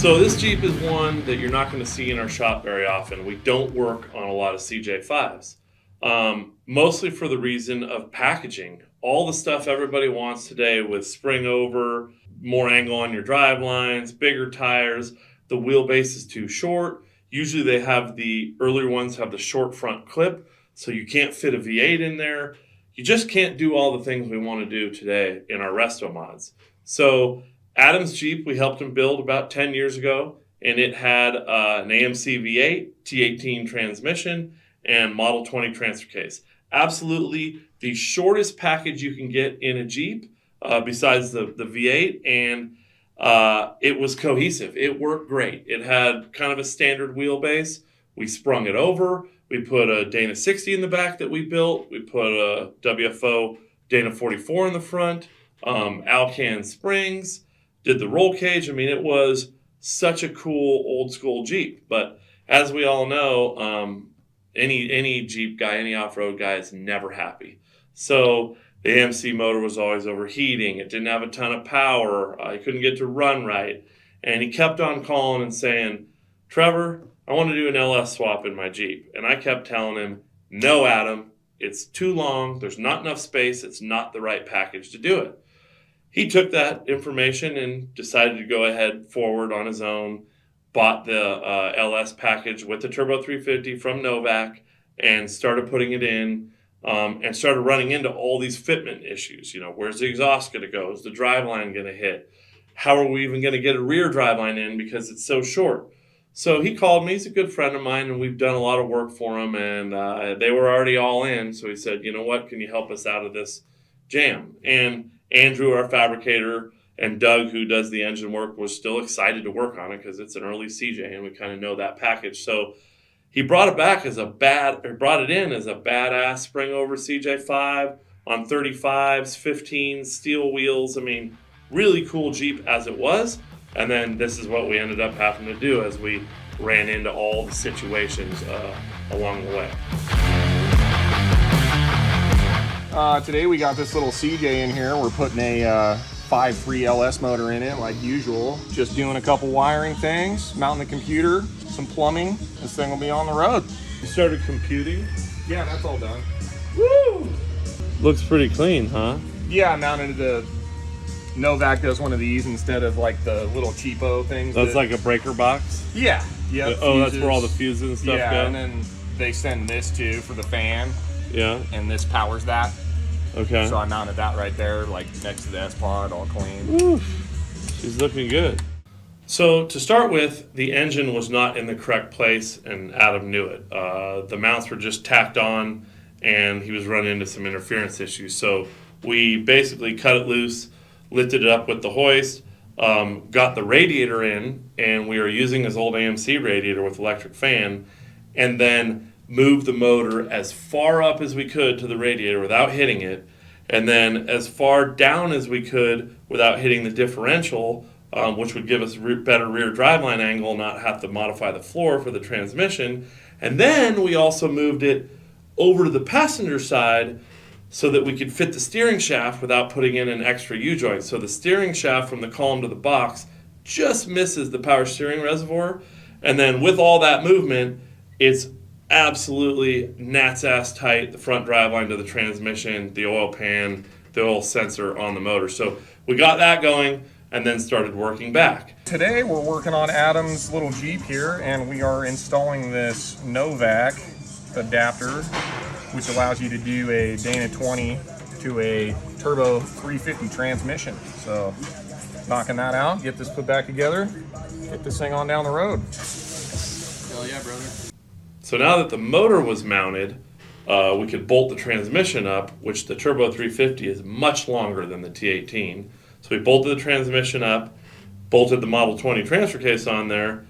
So this Jeep is one that you're not going to see in our shop very often. We don't work on a lot of CJ-5s, mostly for the reason of packaging. All the stuff everybody wants today with spring over, more angle on your drive lines, bigger tires, the wheelbase is too short. Usually they have the earlier ones have the short front clip, so you can't fit a V8 in there. You just can't do all the things we want to do today in our resto mods. So Adam's Jeep, we helped him build about 10 years ago, and it had an AMC V8, T18 transmission, and Model 20 transfer case. Absolutely the shortest package you can get in a Jeep, besides the V8, and it was cohesive. It worked great. It had kind of a standard wheelbase. We sprung it over. We put a Dana 60 in the back that we built. We put a WFO Dana 44 in the front, Alcan springs, did the roll cage. I mean, it was such a cool old school Jeep. But as we all know, any Jeep guy, any off-road guy is never happy. So the AMC motor was always overheating. It didn't have a ton of power. He couldn't get to run right. And he kept on calling and saying, Trevor, I want to do an LS swap in my Jeep. And I kept telling him, no, Adam, it's too long. There's not enough space. It's not the right package to do it. He took that information and decided to go ahead forward on his own, bought the LS package with the Turbo 350 from Novak and started putting it in, and started running into all these fitment issues. You know, where's the exhaust going to go? Is the driveline going to hit? How are we even going to get a rear driveline in because it's so short? So he called me. He's a good friend of mine, and we've done a lot of work for him, and they were already all in. So he said, you know what, can you help us out of this jam? And Andrew, our fabricator, and Doug, who does the engine work, was still excited to work on it because it's an early CJ, and we kind of know that package. So he brought it in as a badass spring over CJ-5 on 35s, 15s, steel wheels. I mean, really cool Jeep as it was. And then this is what we ended up having to do as we ran into all the situations along the way. Today we got this little CJ in here. We're putting a 5.3 LS motor in it like usual. Just doing a couple wiring things, mounting the computer, some plumbing. This thing will be on the road. You started computing? Yeah, that's all done. Woo! Looks pretty clean, huh? Yeah, I mounted the Novak does one of these instead of like the little cheapo things. That's like a breaker box? Yeah. Yeah. Oh, that's where all the fuses and stuff go? Yeah, and then they send this too for the fan. Yeah. And this powers that. Okay. So I mounted that right there, like next to the S-Pod, all clean. Woo. She's looking good. So to start with, the engine was not in the correct place, and Adam knew it. The mounts were just tacked on, and he was running into some interference issues. So we basically cut it loose, lifted it up with the hoist, got the radiator in, and we were using his old AMC radiator with electric fan, and then moved the motor as far up as we could to the radiator without hitting it, and then as far down as we could without hitting the differential, which would give us better rear driveline angle, not have to modify the floor for the transmission. And then we also moved it over to the passenger side so that we could fit the steering shaft without putting in an extra U-joint. So the steering shaft from the column to the box just misses the power steering reservoir. And then with all that movement, it's absolutely gnat's ass tight, the front driveline to the transmission, the oil pan, the oil sensor on the motor. So we got that going and then started working back. Today we're working on Adam's little Jeep here, and we are installing this Novak adapter, which allows you to do a Dana 20 to a Turbo 350 transmission. So knocking that out, get this put back together, get this thing on down the road. Hell yeah, brother. So now that the motor was mounted, we could bolt the transmission up, which the Turbo 350 is much longer than the T18. So we bolted the transmission up, bolted the Model 20 transfer case on there,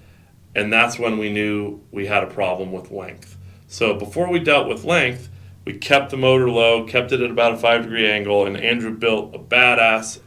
and that's when we knew we had a problem with length. So before we dealt with length, we kept the motor low, kept it at about a 5-degree angle, and Andrew built a badass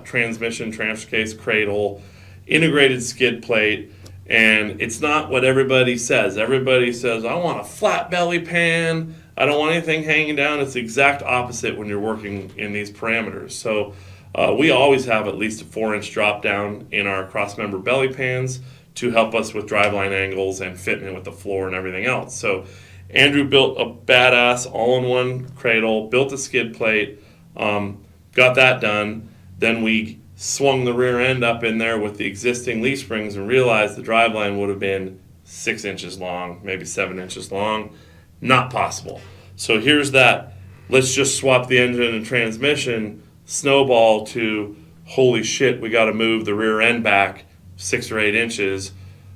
transmission transfer case cradle, integrated skid plate. And it's not what everybody says. Everybody says, I want a flat belly pan. I don't want anything hanging down. It's the exact opposite when you're working in these parameters. So We always have at least a 4-inch drop down in our cross-member belly pans to help us with driveline angles and fitment with the floor and everything else. So Andrew built a badass all-in-one cradle, built a skid plate, got that done. Then we swung the rear end up in there with the existing leaf springs and realized the driveline would have been 6 inches long, maybe 7 inches long. Not possible. So here's that, let's just swap the engine and transmission snowball to, holy shit, we got to move the rear end back 6 or 8 inches.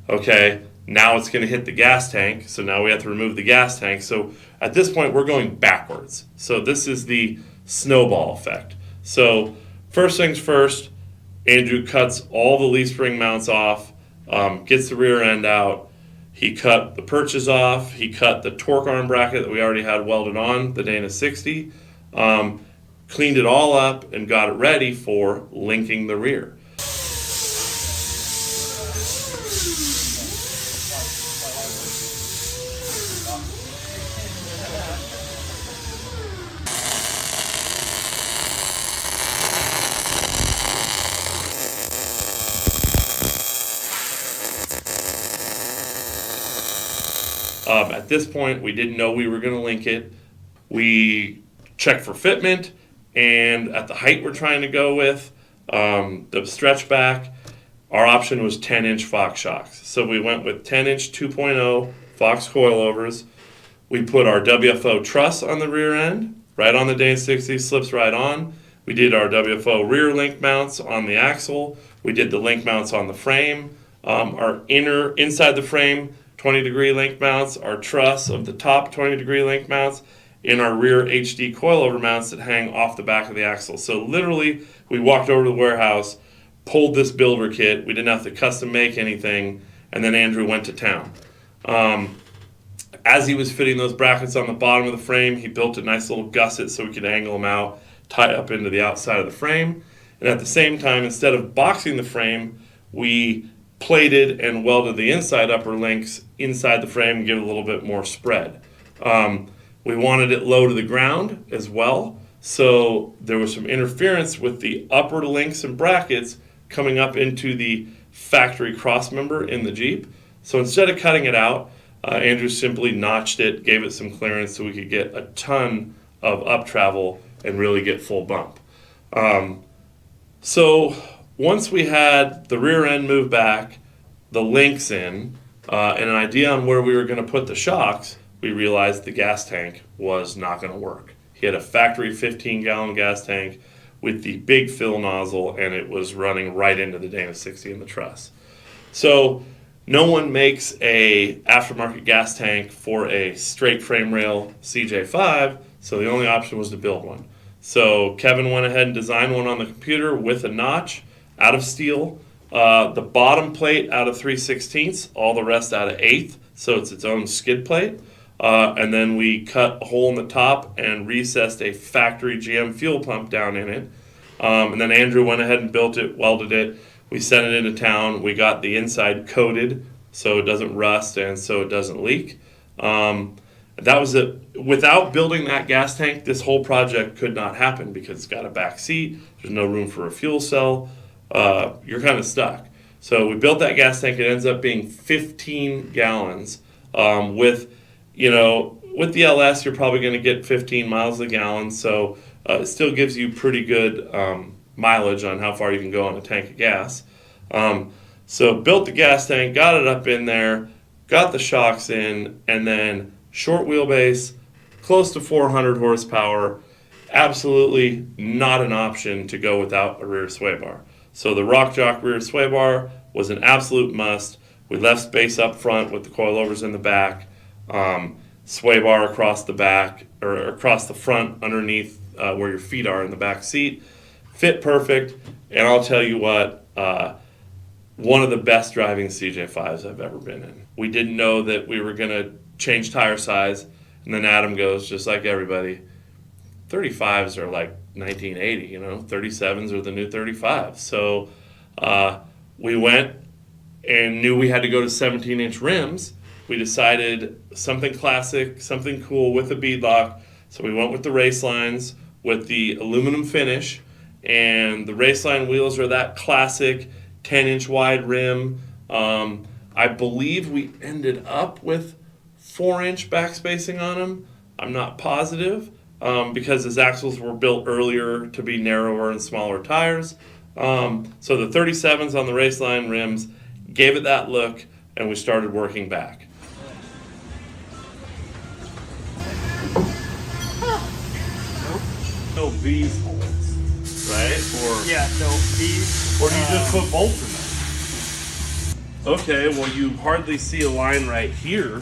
Okay, now it's going to hit the gas tank, so now we have to remove the gas tank. So at this point, we're going backwards. So this is the snowball effect. So first things first, Andrew cuts all the leaf spring mounts off, gets the rear end out. He cut the perches off. He cut the torque arm bracket that we already had welded on, the Dana 60. Cleaned it all up and got it ready for linking the rear. At this point, we didn't know we were going to link it. We checked for fitment, and at the height we're trying to go with, the stretch back, our option was 10-inch Fox shocks. So we went with 10-inch 2.0 Fox coilovers. We put our WFO truss on the rear end, right on the Dana 60, slips right on. We did our WFO rear link mounts on the axle. We did the link mounts on the frame. Our inside the frame, 20-degree link mounts, our truss of the top 20-degree link mounts, and our rear HD coilover mounts that hang off the back of the axle. So literally, we walked over to the warehouse, pulled this builder kit. We didn't have to custom make anything, and then Andrew went to town. As he was fitting those brackets on the bottom of the frame, he built a nice little gusset so we could angle them out, tie up into the outside of the frame. And at the same time, instead of boxing the frame, we plated and welded the inside upper links inside the frame and give it a little bit more spread. We wanted it low to the ground as well, so there was some interference with the upper links and brackets coming up into the factory cross member in the Jeep. So instead of cutting it out, Andrew simply notched it, gave it some clearance so we could get a ton of up travel and really get full bump. So once we had the rear end moved back, the links in, and an idea on where we were going to put the shocks, we realized the gas tank was not going to work. He had a factory 15-gallon gas tank with the big fill nozzle, and it was running right into the Dana 60 in the truss. So no one makes a aftermarket gas tank for a straight frame rail CJ-5, so the only option was to build one. So Kevin went ahead and designed one on the computer with a notch out of steel, the bottom plate out of 3/16, all the rest out of 1/8, so it's its own skid plate. And then we cut a hole in the top and recessed a factory GM fuel pump down in it. And then Andrew went ahead and built it, welded it. We sent it into town. We got the inside coated so it doesn't rust and so it doesn't leak. That was it. Without building that gas tank, this whole project could not happen because it's got a back seat. There's no room for a fuel cell. You're kind of stuck. So we built that gas tank. It ends up being 15 gallons. With the LS, you're probably going to get 15 miles a gallon. So it still gives you pretty good mileage on how far you can go on a tank of gas. So built the gas tank, got it up in there, got the shocks in, and then short wheelbase, close to 400 horsepower, absolutely not an option to go without a rear sway bar. So the Rock Jock rear sway bar was an absolute must. We left space up front with the coilovers in the back, sway bar across the back, or across the front underneath where your feet are in the back seat. Fit perfect, and I'll tell you what, one of the best driving CJ-5s I've ever been in. We didn't know that we were going to change tire size, and then Adam goes, just like everybody, 35s are like 1980, 37s are the new 35s. So we went and knew we had to go to 17-inch rims. We decided something classic, something cool with a beadlock. So we went with the race lines with the aluminum finish and the Raceline wheels are that classic 10-inch wide rim. I believe we ended up with 4-inch back spacing on them. I'm not positive because his axles were built earlier to be narrower and smaller tires. So the 37s on the Raceline rims gave it that look, and we started working back. No these holes, right? Or Yeah, so these. Or do you just put bolts in them? Okay, well you hardly see a line right here.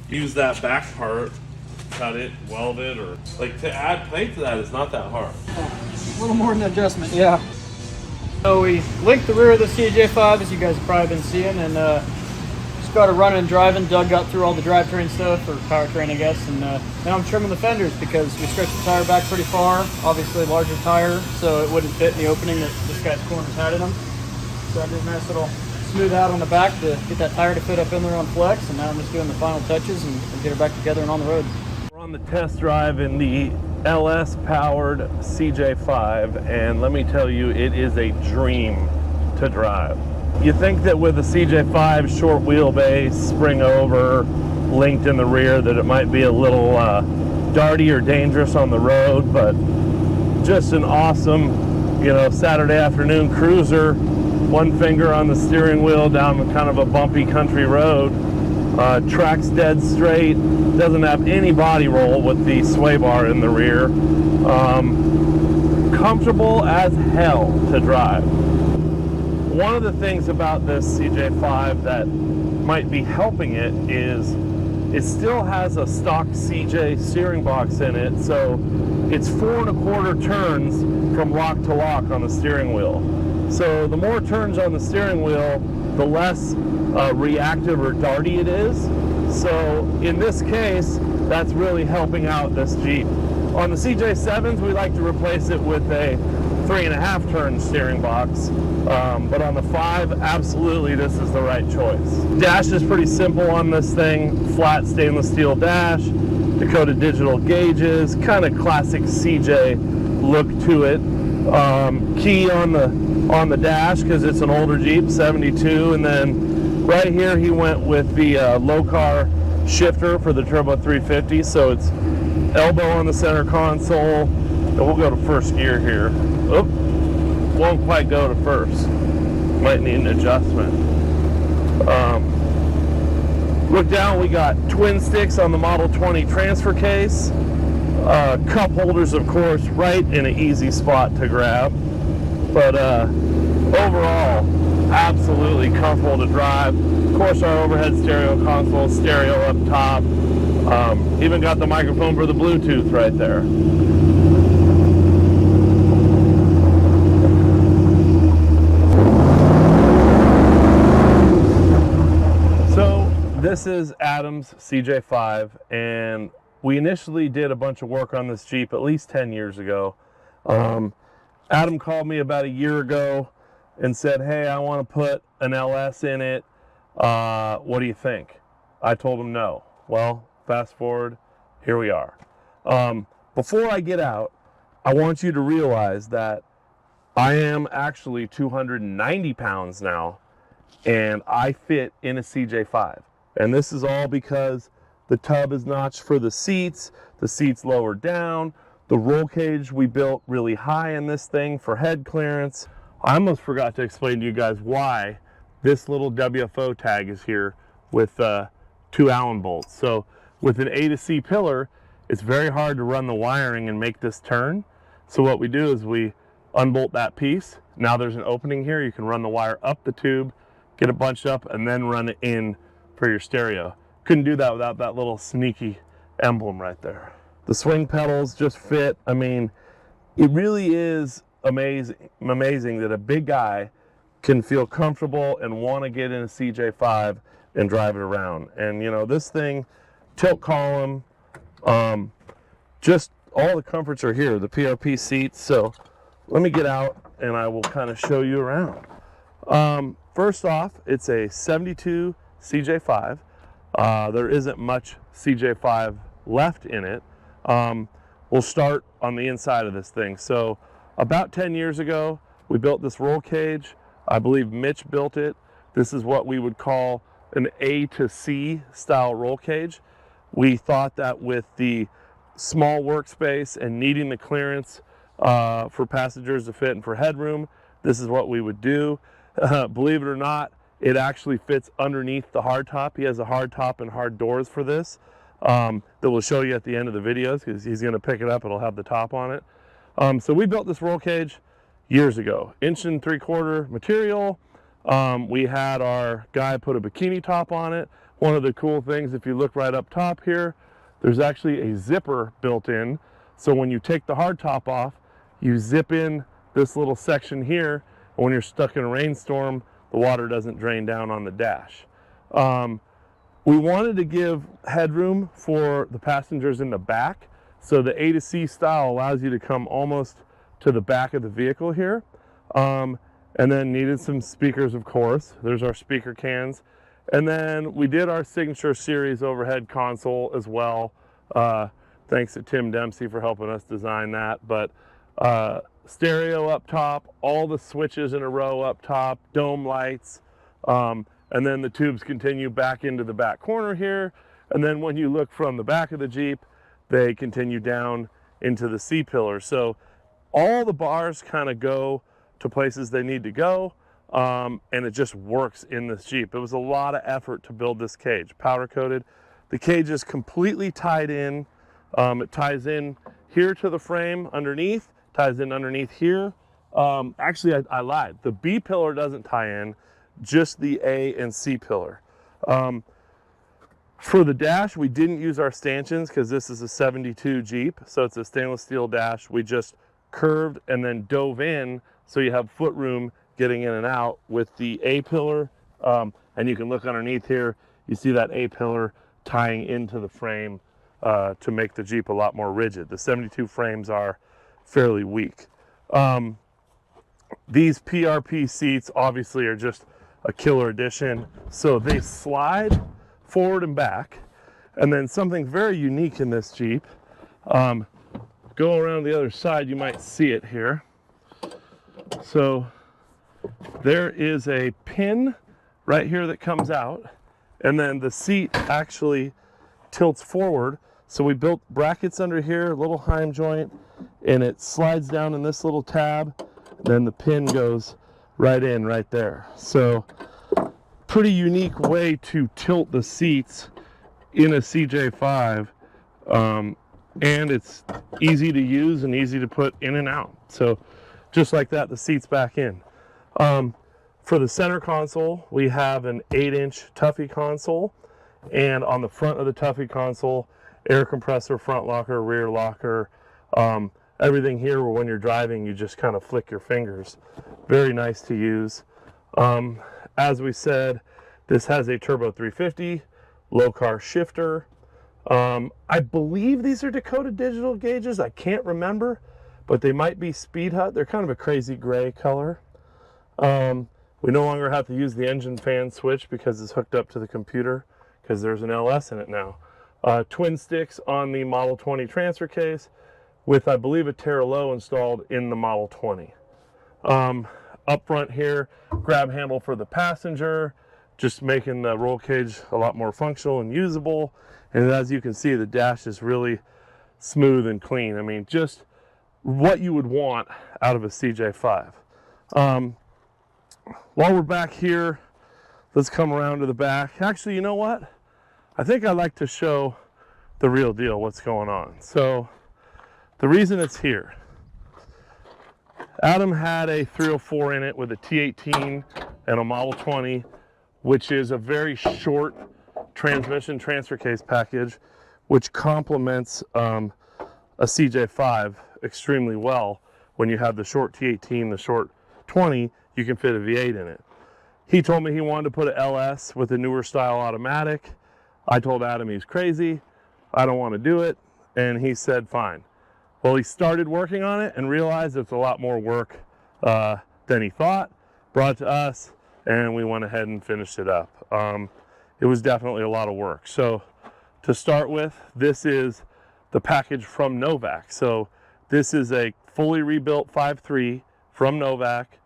Use that back part, cut it, weld it, or like to add plate to that is not that hard. A little more than an adjustment, yeah. So we linked the rear of the CJ-5, as you guys have probably been seeing, and just got it running and driving. Doug got through all the drivetrain stuff, or powertrain I guess, and now I'm trimming the fenders because we stretched the tire back pretty far, obviously a larger tire, so it wouldn't fit in the opening that this guy's corners had in them. So I did a nice little smooth out on the back to get that tire to fit up in there on flex, and now I'm just doing the final touches and get it back together and on the road. We're on the test drive in the LS powered CJ-5, and let me tell you, it is a dream to drive. You think that with a CJ-5 short wheelbase, spring over, linked in the rear, that it might be a little darty or dangerous on the road, but just an awesome, Saturday afternoon cruiser. One finger on the steering wheel down kind of a bumpy country road. Tracks dead straight, doesn't have any body roll with the sway bar in the rear. Comfortable as hell to drive. One of the things about this CJ-5 that might be helping it is it still has a stock CJ steering box in it, so it's 4 1/4 turns from lock to lock on the steering wheel. So the more turns on the steering wheel, the less reactive or darty it is. So in this case, that's really helping out this Jeep. On the CJ-7s, we like to replace it with a 3 1/2 turn steering box. But on the 5, absolutely this is the right choice. Dash is pretty simple on this thing. Flat stainless steel dash, Dakota digital gauges, kind of classic CJ look to it. Key on the dash because it's an older Jeep, 72, and then right here he went with the low car shifter for the Turbo 350, so it's elbow on the center console, and we'll go to first gear here. Oop, won't quite go to first, might need an adjustment. Look down, we got twin sticks on the Model 20 transfer case. Cup holders, of course, right in an easy spot to grab. But overall, absolutely comfortable to drive. Of course, our overhead stereo console, stereo up top. Even got the microphone for the Bluetooth right there. So this is Adam's CJ-5, and we initially did a bunch of work on this Jeep at least 10 years ago. Adam called me about a year ago and said, hey, I want to put an LS in it. What do you think? I told him no. Well, fast forward, here we are. Before I get out, I want you to realize that I am actually 290 pounds now, and I fit in a CJ-5. And this is all because the tub is notched for the seats lower down, the roll cage we built really high in this thing for head clearance. I almost forgot to explain to you guys why this little WFO tag is here with 2 Allen bolts. So with an A to C pillar, it's very hard to run the wiring and make this turn. So what we do is we unbolt that piece. Now there's an opening here. You can run the wire up the tube, get it bunched up, and then run it in for your stereo. Couldn't do that without that little sneaky emblem right there. The swing pedals just fit. I mean, it really is amazing that a big guy can feel comfortable and want to get in a CJ-5 and drive it around. And this thing, tilt column, just all the comforts are here, the PRP seats. So let me get out and I will kind of show you around. First off, it's a 72 CJ-5. There isn't much CJ-5 left in it. We'll start on the inside of this thing. So About 10 years ago, we built this roll cage. I believe Mitch built it. This is what we would call an A to C style roll cage. We thought that with the small workspace and needing the clearance for passengers to fit and for headroom, this is what we would do. Believe it or not, it actually fits underneath the hardtop. He has a hardtop and hard doors for this that we'll show you at the end of the videos, because he's going to pick it up. It'll have the top on it. So we built this roll cage years ago, 1 3/4 material. We had our guy put a bikini top on it. One of the cool things, if you look right up top here, there's actually a zipper built in. So when you take the hard top off, you zip in this little section here. And when you're stuck in a rainstorm, the water doesn't drain down on the dash. We wanted to give headroom for the passengers in the back. So the A to C style allows you to come almost to the back of the vehicle here. And then needed some speakers, of course. There's our speaker cans. And then we did our signature series overhead console as well. Thanks to Tim Dempsey for helping us design that. But stereo up top, all the switches in a row up top, dome lights. And then the tubes continue back into the back corner here. And then when you look from the back of the Jeep, they continue down into the C-pillar. So all the bars kind of go to places they need to go, and it just works in this Jeep. It was a lot of effort to build this cage, powder coated. The cage is completely tied in. It ties in here to the frame underneath, ties in underneath here. Actually, I lied. The B pillar doesn't tie in, just the A and C pillar. For the dash, we didn't use our stanchions because this is a 72 Jeep, so it's a stainless steel dash. We just curved and then dove in, so you have foot room getting in and out with the A pillar. And you can look underneath here, you see that A pillar tying into the frame to make the Jeep a lot more rigid. The 72 frames are fairly weak. These PRP seats obviously are just a killer addition. So they slide forward and back. And then something very unique in this Jeep, go around the other side, you might see it here. So there is a pin right here that comes out, and then the seat actually tilts forward. So we built brackets under here, a little heim joint, and it slides down in this little tab. Then the pin goes right in right there. So pretty unique way to tilt the seats in a CJ-5. And it's easy to use and easy to put in and out. So just like that, the seat's back in. For the center console, we have an 8-inch Tuffy console. And on the front of the Tuffy console, air compressor, front locker, rear locker, everything here where when you're driving, you just kind of flick your fingers. Very nice to use. As we said, this has a turbo 350, low car shifter. I believe these are Dakota digital gauges. I can't remember, but they might be Speed Hut. They're kind of a crazy gray color. We no longer have to use the engine fan switch because it's hooked up to the computer because there's an LS in it now. Twin sticks on the Model 20 transfer case with, I believe, a Terra Low installed in the Model 20. Up front here, grab handle for the passenger, just making the roll cage a lot more functional and usable. And as you can see, the dash is really smooth and clean. I mean, just what you would want out of a CJ-5. While we're back here, let's come around to the back. Actually, you know what? I think I'd like to show the real deal, what's going on. So the reason it's here, Adam had a 304 in it with a T18 and a Model 20, which is a very short transmission transfer case package, which complements a CJ-5 extremely well. When you have the short T18, the short 20, you can fit a V8 in it. He told me he wanted to put an LS with a newer style automatic. I told Adam he's crazy, I don't want to do it, and he said fine. Well, he started working on it and realized it's a lot more work than he thought, brought it to us, and we went ahead and finished it up. It was definitely a lot of work. So to start with, this is the package from Novak. So this is a fully rebuilt 5.3 from Novak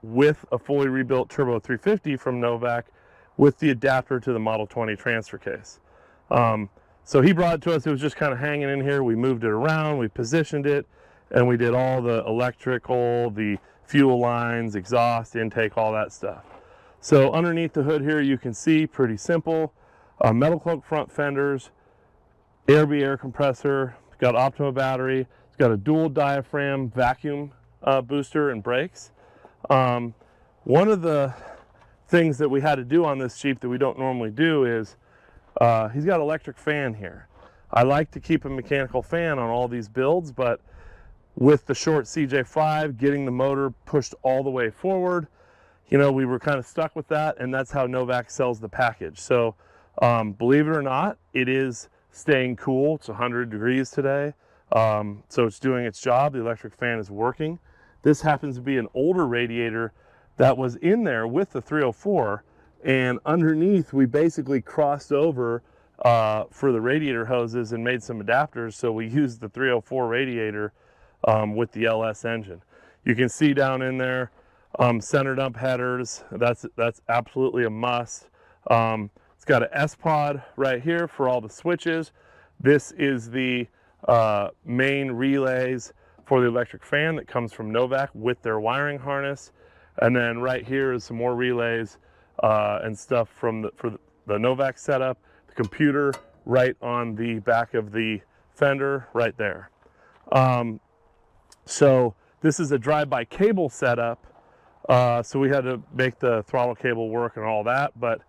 with a fully rebuilt Turbo 350 from Novak with the adapter to the Model 20 transfer case. So he brought it to us. It was just kind of hanging in here. We moved it around, we positioned it, and we did all the electrical, the fuel lines, exhaust, intake, all that stuff. So underneath the hood here, you can see, pretty simple, metal cloak front fenders, AirB air compressor, it's got Optima battery, it's got a dual diaphragm vacuum booster and brakes. One of the things that we had to do on this Jeep that we don't normally do is he's got an electric fan here. I like to keep a mechanical fan on all these builds, but with the short CJ-5, getting the motor pushed all the way forward, you know, we were kind of stuck with that, and that's how Novak sells the package. So believe it or not, it is staying cool. It's 100 degrees today, so it's doing its job. The electric fan is working. This happens to be an older radiator that was in there with the 304, and underneath we basically crossed over for the radiator hoses and made some adapters, so we used the 304 radiator with the LS engine. You can see down in there center dump headers. That's absolutely a must. It's got an S-Pod right here for all the switches. This is the main relays for the electric fan that comes from Novak with their wiring harness. And then right here is some more relays and stuff from the Novak setup. The computer right on the back of the fender right there. So this is a drive-by cable setup. So we had to make the throttle cable work and all that, but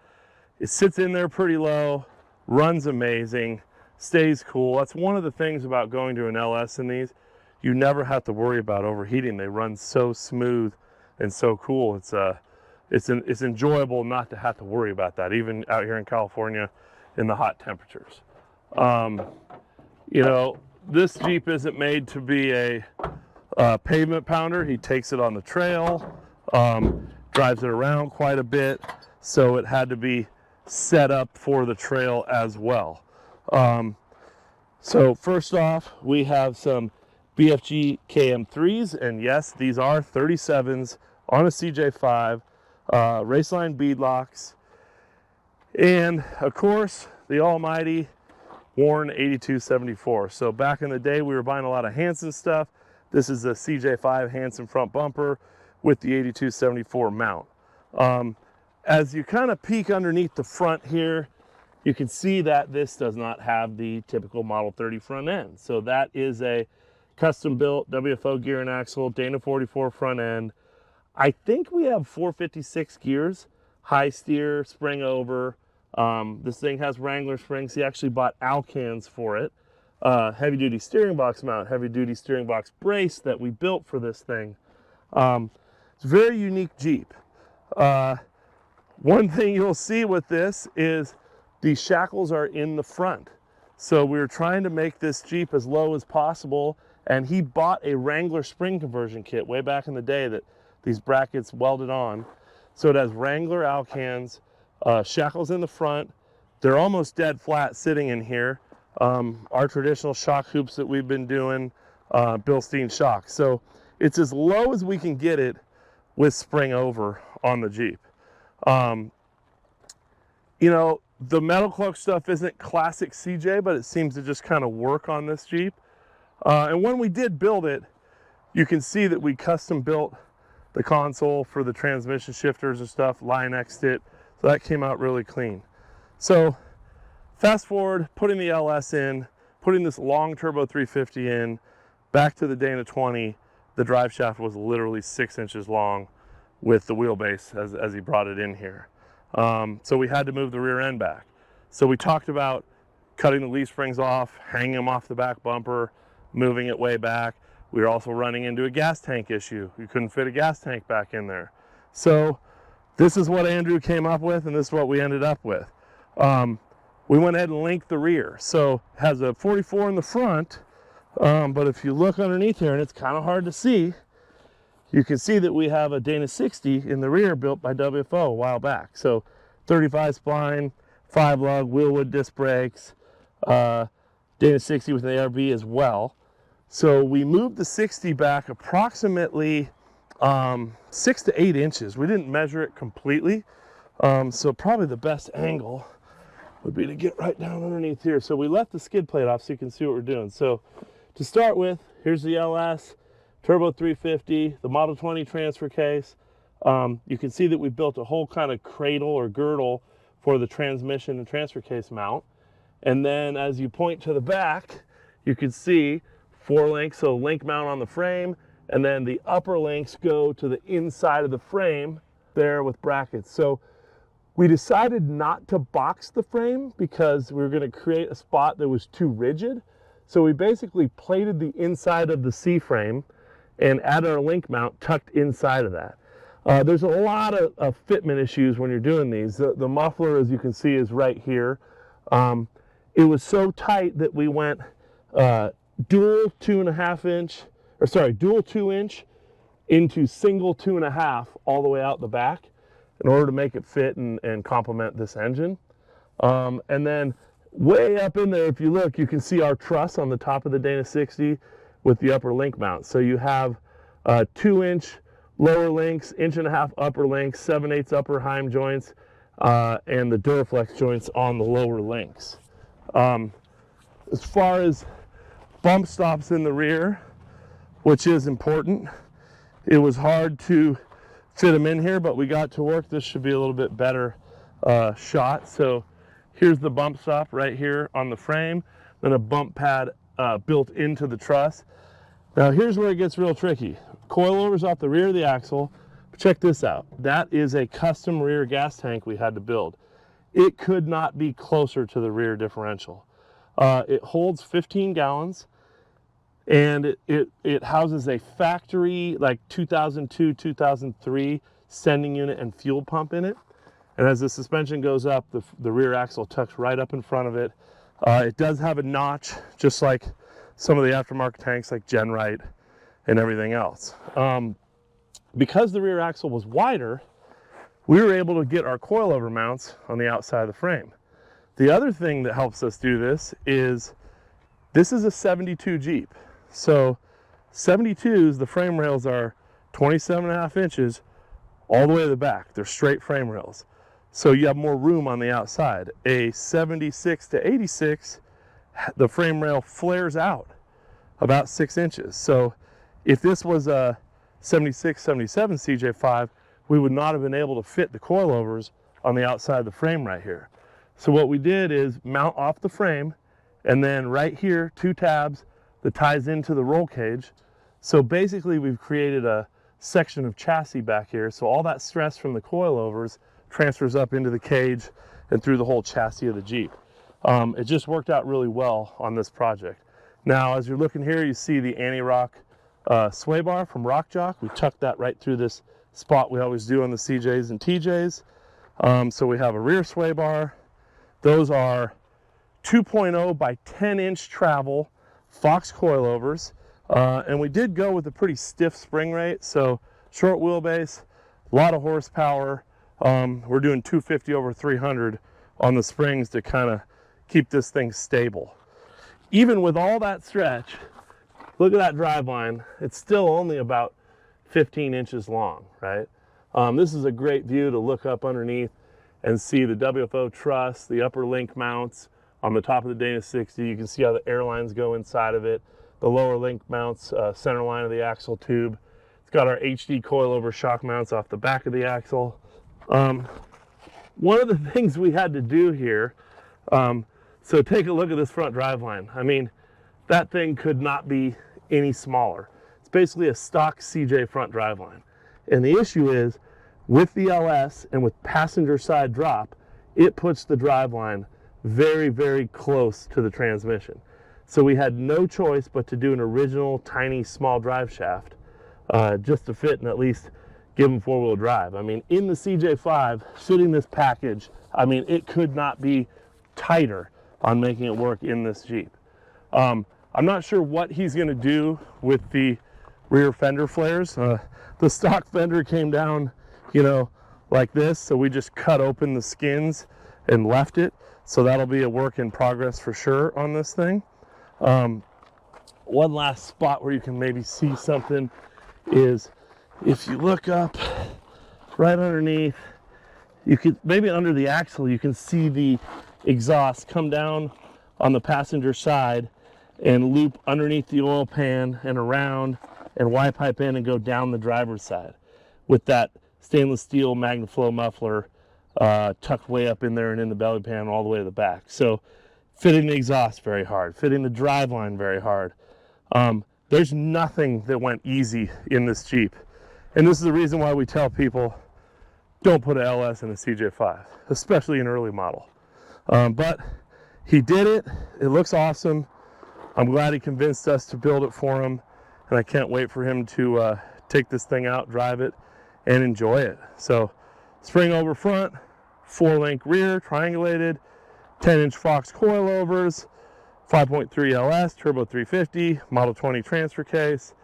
it sits in there pretty low, runs amazing, stays cool. That's one of the things about going to an LS in these. You never have to worry about overheating. They run so smooth and so cool. It's enjoyable not to have to worry about that, even out here in California in the hot temperatures. You know, this Jeep isn't made to be a pavement pounder. He takes it on the trail, drives it around quite a bit, so it had to be set up for the trail as well. So first off, we have some BFG KM3s, and yes, these are 37s on a CJ-5, Raceline bead locks, and of course the almighty Warn 8274. So back in the day, we were buying a lot of Hanson stuff. This is a CJ-5 Hanson front bumper with the 8274 mount. As you kind of peek underneath the front here, you can see that this does not have the typical Model 30 front end. So that is a custom built WFO gear and axle, Dana 44 front end. I think we have 456 gears, high steer, spring over. This thing has Wrangler springs. He actually bought Alcans for it. Heavy duty steering box mount, heavy duty steering box brace that we built for this thing. It's a very unique Jeep. One thing you'll see with this is the shackles are in the front. So we were trying to make this Jeep as low as possible, and he bought a Wrangler spring conversion kit way back in the day that these brackets welded on. So it has Wrangler Alcans, shackles in the front. They're almost dead flat sitting in here. Our traditional shock hoops that we've been doing, Bilstein shocks. So it's as low as we can get it with spring over on the Jeep. You know, the metal cloak stuff isn't classic CJ, but it seems to just kind of work on this Jeep. And when we did build it, you can see that we custom built the console for the transmission shifters and stuff, Linexed it, so that came out really clean. So fast forward, putting the LS in, putting this long turbo 350 in, back to the Dana 20, the drive shaft was literally 6 inches long with the wheelbase as he brought it in here. So we had to move the rear end back. So we talked about cutting the leaf springs off, hanging them off the back bumper, moving it way back. We were also running into a gas tank issue. We couldn't fit a gas tank back in there. So this is what Andrew came up with, and this is what we ended up with. We went ahead and linked the rear. So it has a 44 in the front, but if you look underneath here, and it's kind of hard to see, you can see that we have a Dana 60 in the rear built by WFO a while back. So 35 spline, 5 lug, wheelwood disc brakes, Dana 60 with an ARB as well. So we moved the 60 back approximately 6 to 8 inches. We didn't measure it completely. So probably the best angle would be to get right down underneath here. So we left the skid plate off so you can see what we're doing. So to start with, here's the LS, Turbo 350, the Model 20 transfer case. You can see that we built a whole kind of cradle or girdle for the transmission and transfer case mount. And then as you point to the back, you can see 4 links, so link mount on the frame, and then the upper links go to the inside of the frame there with brackets. So we decided not to box the frame because we were going to create a spot that was too rigid. So we basically plated the inside of the C-frame and added our link mount tucked inside of that. There's a lot of fitment issues when you're doing these. The muffler, as you can see, is right here. It was so tight that we went dual 2-inch into single 2.5 all the way out the back in order to make it fit and complement this engine. And then way up in there, if you look, you can see our truss on the top of the Dana 60 with the upper link mount. So you have 2-inch lower links, 1.5 inch upper links, 7/8 upper heim joints, and the Duraflex joints on the lower links. As far as bump stops in the rear, which is important, it was hard to fit them in here, but we got to work. This should be a little bit better shot. So here's the bump stop right here on the frame, then a bump pad built into the truss. Now here's where it gets real tricky. Coilovers off the rear of the axle. Check this out. That is a custom rear gas tank we had to build. It could not be closer to the rear differential. It holds 15 gallons. And it houses a factory, like 2002, 2003 sending unit and fuel pump in it. And as the suspension goes up, the rear axle tucks right up in front of it. It does have a notch, just like some of the aftermarket tanks like Genrite and everything else. Because the rear axle was wider, we were able to get our coilover mounts on the outside of the frame. The other thing that helps us do this is a 72 Jeep. So 72s, the frame rails are 27.5 inches all the way to the back. They're straight frame rails. So you have more room on the outside. A 76 to 86, the frame rail flares out about 6 inches. So if this was a 76, 77 CJ-5, we would not have been able to fit the coilovers on the outside of the frame right here. So what we did is mount off the frame, and then right here, 2 tabs that ties into the roll cage. So basically we've created a section of chassis back here, so all that stress from the coilovers transfers up into the cage and through the whole chassis of the Jeep. It just worked out really well on this project. Now as you're looking here, you see the anti-rock sway bar from Rock Jock. We tucked that right through this spot we always do on the CJs and TJs. So we have a rear sway bar. Those are 2.0 by 10-inch travel Fox coilovers, and we did go with a pretty stiff spring rate, so short wheelbase, a lot of horsepower. We're doing 250 over 300 on the springs to kind of keep this thing stable. Even with all that stretch, look at that driveline. It's still only about 15 inches long, right? This is a great view to look up underneath and see the WFO truss, the upper link mounts on the top of the Dana 60. You can see how the airlines go inside of it. The lower link mounts, center line of the axle tube. It's got our HD coilover shock mounts off the back of the axle. One of the things we had to do here, so take a look at this front driveline. I mean, that thing could not be any smaller. It's basically a stock CJ front driveline. And the issue is, with the LS and with passenger side drop, it puts the driveline very, very close to the transmission. So we had no choice but to do an original tiny small drive shaft just to fit and at least give them 4-wheel drive. I mean, in the CJ-5, fitting this package, I mean, it could not be tighter on making it work in this Jeep. I'm not sure what he's gonna do with the rear fender flares. The stock fender came down, you know, like this, so we just cut open the skins and left it. So that'll be a work in progress for sure on this thing. one last spot where you can maybe see something is if you look up right underneath, you could maybe under the axle, you can see the exhaust come down on the passenger side and loop underneath the oil pan and around and Y pipe in and go down the driver's side with that stainless steel MagnaFlow muffler tucked way up in there and in the belly pan all the way to the back. So fitting the exhaust very hard, fitting the drive line very hard. There's nothing that went easy in this Jeep. And this is the reason why we tell people don't put an LS in a CJ-5, especially an early model. But he did it. It looks awesome. I'm glad he convinced us to build it for him. And I can't wait for him to take this thing out, drive it, and enjoy it. So spring over front, 4-link rear, triangulated, 10-inch Fox coilovers, 5.3 LS, turbo 350, Model 20 transfer case.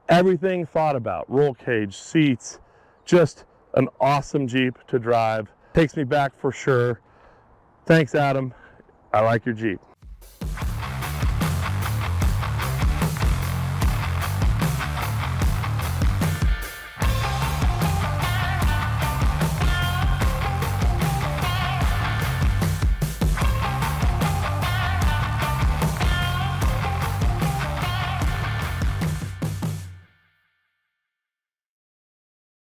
Everything thought about, roll cage, seats, just an awesome Jeep to drive. Takes me back for sure. Thanks, Adam. I like your Jeep.